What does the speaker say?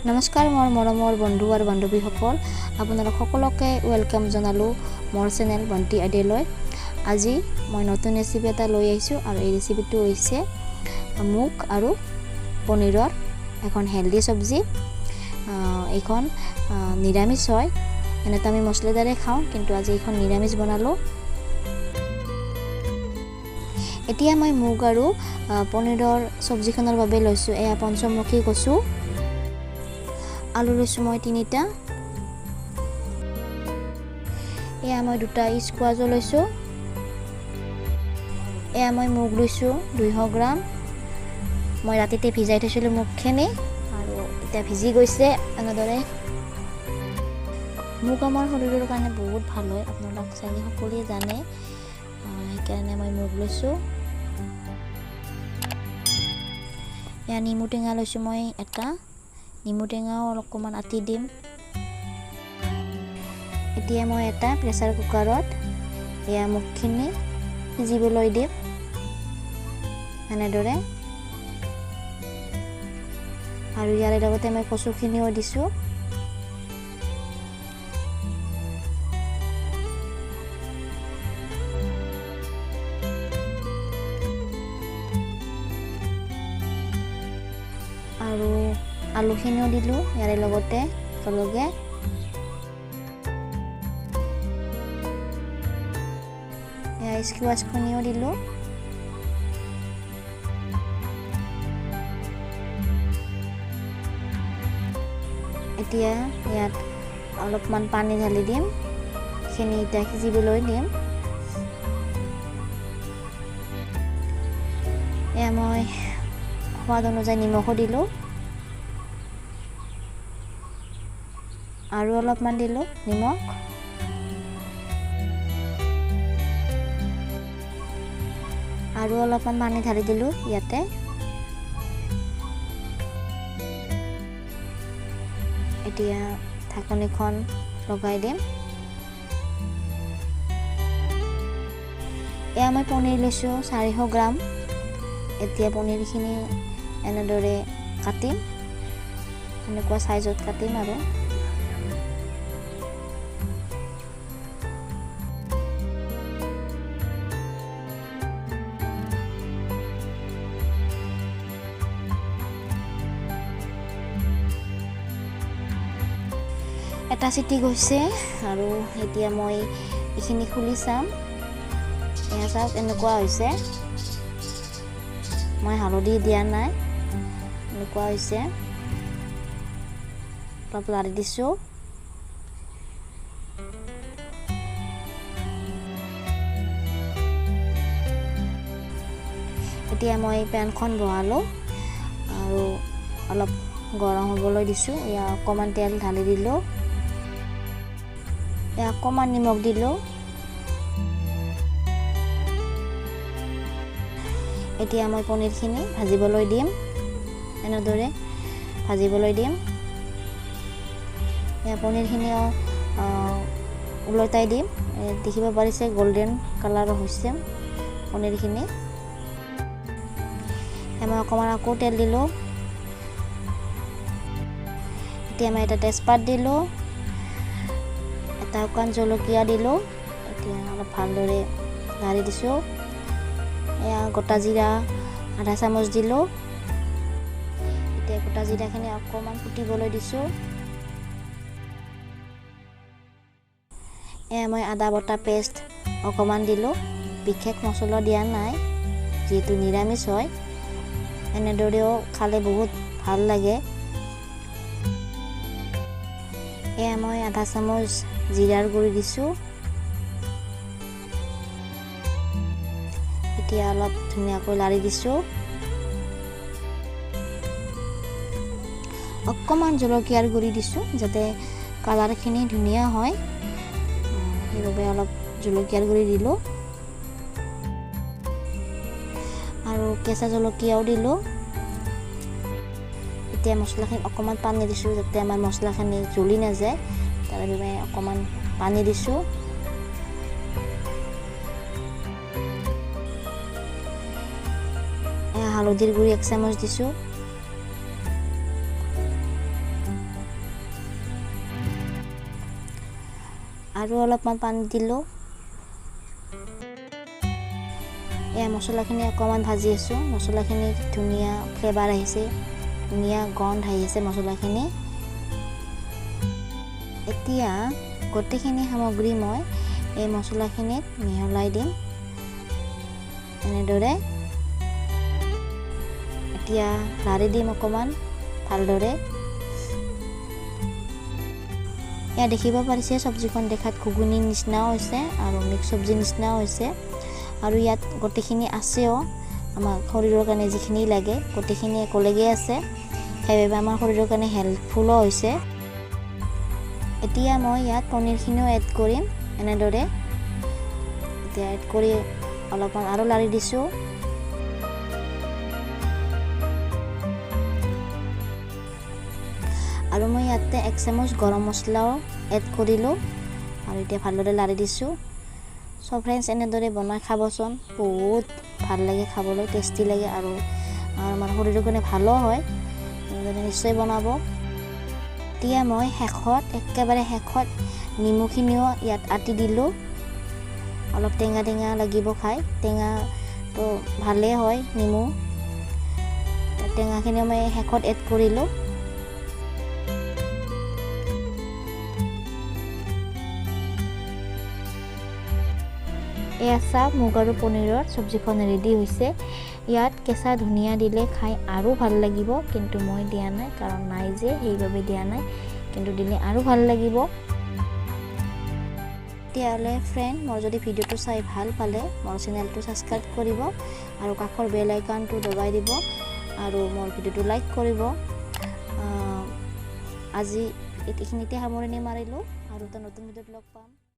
নমস্কাৰ মোৰ মৰমৰ বন্ধু আৰু বান্ধৱীসকল, আপোনালোক সকলোকে ওয়েলকাম জনালোঁ মোৰ চেনেল বন্তি আইডিয়ালৈ। আজি মই নতুন ৰেচিপি এটা লৈ আহিছোঁ আৰু এই ৰেচিপিটো হৈছে মুগ আৰু পনীৰৰ এখন হেল্ডি চব্জি। এইখন নিৰামিষ হয়, এনেতো আমি মছলাদাৰে খাওঁ, কিন্তু আজি এইখন নিৰামিষ বনালোঁ। এতিয়া মই মুগ আৰু পনীৰৰ চব্জিখনৰ বাবে লৈছোঁ এয়া পঞ্চমুখী কচু, আলু লৈছোঁ মই 3টা, এয়া মই 2টা স্কোৱাচো লৈছোঁ, এয়া মই মুগ লৈছোঁ 200 গ্ৰাম। মই ৰাতিতে ভিজাই থৈছিলোঁ মুগখিনি আৰু এতিয়া ভিজি গৈছে। এনেদৰে মুগ আমাৰ শৰীৰৰ কাৰণে বহুত ভাল হয়, আপোনালোক চাগে সকলোৱে জানে, সেইকাৰণে মই মুগ লৈছোঁ। এয়া নেমু টেঙা লৈছোঁ মই এটা, নেমু টেঙাও অকণমান আতি দিম। এতিয়া মই এটা প্ৰেছাৰ কুকাৰত এয়া মুগখিনি সিজিবলৈ দিম এনেদৰে, আৰু ইয়াৰ লগতে মই কচুখিনিও দিছোঁ। আৰু আলুখিনিও দিলোঁ ইয়াৰে লগতে একেলগে। এয়া স্কোৱাচখিনিও দিলোঁ। এতিয়া ইয়াত অলপমান পানী ঢালি দিম, এইখিনি এতিয়া সিজিবলৈ দিম। এয়া মই সোৱাদ অনুযায়ী নিমখো দিলোঁ আৰু অলপমান দিলোঁ নিমখ। আৰু অলপমান পানী ঢালি দিলোঁ ইয়াতে। এতিয়া ঢাকনিখন লগাই দিম। এয়া মই পনীৰ লৈছোঁ 400 গ্ৰাম। এতিয়া পনীৰখিনি এনেদৰে কাটিম, এনেকুৱা চাইজত কাটিম আৰু এটা চিটি গৈছে। আৰু এতিয়া মই এইখিনি খুলি চাম। এয়া চাওক এনেকুৱা হৈছে, মই হালধি দিয়া নাই, এনেকুৱা হৈছে। অলপ লাৰি দিছোঁ। এতিয়া মই পেনখন বহালোঁ আৰু অলপ গৰম হ'বলৈ দিছোঁ। এয়া অকণমান তেল ঢালি দিলোঁ, এয়া অকণমান নিমখ দিলোঁ। এতিয়া মই পনীৰখিনি ভাজিবলৈ দিম, এনেদৰে ভাজিবলৈ দিম। এয়া পনীৰখিনিও ওলটাই দিম। দেখিব পাৰিছে গল্ডেন কালাৰৰ হৈছে পনীৰখিনি। মই অকণমান আকৌ তেল দিলোঁ। এতিয়া মই এটা তেজপাত দিলোঁ, এটা শুকান জলকীয়া দিলোঁ। এতিয়া অলপ ভালদৰে লাৰি দিছোঁ। এয়া গোটা জিৰা আধা চামুচ দিলোঁ। এতিয়া গোটা জিৰাখিনি অকণমান ফুটিবলৈ দিছোঁ। এয়া মই আদা বটা পেষ্ট অকণমান দিলোঁ। বিশেষ মছলা দিয়া নাই, যিহেতু নিৰামিষ হয়। এনেদৰেও খালে বহুত ভাল লাগে। এয়া মই আধা চামুচ জিৰাৰ গুড়ি দিছোঁ। এতিয়া অলপ ধুনীয়াকৈ লাৰি দিছোঁ। অকণমান জলকীয়াৰ গুড়ি দিছোঁ যাতে কালাৰখিনি ধুনীয়া হয়, সেইবাবে অলপ জলকীয়াৰ গুড়ি দিলোঁ। আৰু কেঁচা জলকীয়াও দিলোঁ। এতিয়া মছলাখিনি অকণমান পানী দিছোঁ যাতে আমাৰ মছলাখিনি জ্বলি নাযায়, তাৰ বাবে অকণমান পানী দিছোঁ। হালধিৰ গুড়ি 1 চামুচ দিছোঁ। আৰু অলপমান পানী দিলোঁ। এই মছলাখিনি অকণমান ভাজি আছোঁ। মছলাখিনি ধুনীয়া ফ্লেভাৰ আহিছে, ধুনীয়া গন্ধ আহিছে মছলাখিনি। এতিয়া গোটেইখিনি সামগ্ৰী মই এই মছলাখিনিত মিহলাই দিম এনেদৰে। এতিয়া লাৰি দিম অকণমান ভালদৰে। এয়া দেখিব পাৰিছে চব্জিখন দেখাত ঘুগুনিৰ নিচিনাও হৈছে আৰু মিক্স চব্জিৰ নিচিনাও হৈছে। আৰু ইয়াত গোটেইখিনি আছেও, আমাৰ শৰীৰৰ কাৰণে যিখিনি লাগে গোটেইখিনি একেলগে আছে, সেইবাবে আমাৰ শৰীৰৰ কাৰণে হেল্পফুলো হৈছে। এতিয়া মই ইয়াত পনীৰখিনিও এড কৰিম এনেদৰে। এতিয়া এড কৰি অলপমান আৰু লাৰি দিছোঁ। আৰু মই ইয়াতে 1 চামুচ গৰম মছলাও এড কৰিলোঁ আৰু এতিয়া ভালদৰে লাৰি দিছোঁ। সো ফ্ৰেণ্ডছ, এনেদৰে বনাই খাবচোন, বহুত ভাল লাগে খাবলৈ, টেষ্টি লাগে আৰু আমাৰ শৰীৰৰ কাৰণে ভালো হয়। এনেদৰে নিশ্চয় বনাব। এতিয়া মই একেবাৰে শেষত নিমুখিনিও ইয়াত আতি দিলোঁ। অলপ টেঙা টেঙা লাগিব খাই, টেঙাটো ভালেই হয় নিমু। টেঙাখিনিও মই শেষত এড কৰিলোঁ। এয়া চাওক, মুগ আৰু পনীৰৰ চব্জিখন ৰেডি হৈছে। ইয়াত কেঁচা ধনিয়া দিলে খাই আৰু ভাল লাগিব, কিন্তু মই দিয়া নাই কাৰণ নাই যে, সেইবাবে দিয়া নাই, কিন্তু দিলে আৰু ভাল লাগিব। তেতিয়াহ'লে ফ্ৰেণ্ড, মোৰ যদি ভিডিঅ'টো চাই ভাল পালে মোৰ চেনেলটো ছাবস্ক্ৰাইব কৰিব আৰু কাষৰ বেল আইকনটো দবাই দিব আৰু মোৰ ভিডিঅ'টো লাইক কৰিব। আজি এইখিনিতে সামৰণি মাৰিলোঁ আৰু এটা নতুন ভিডিঅ'ত লগ পাম।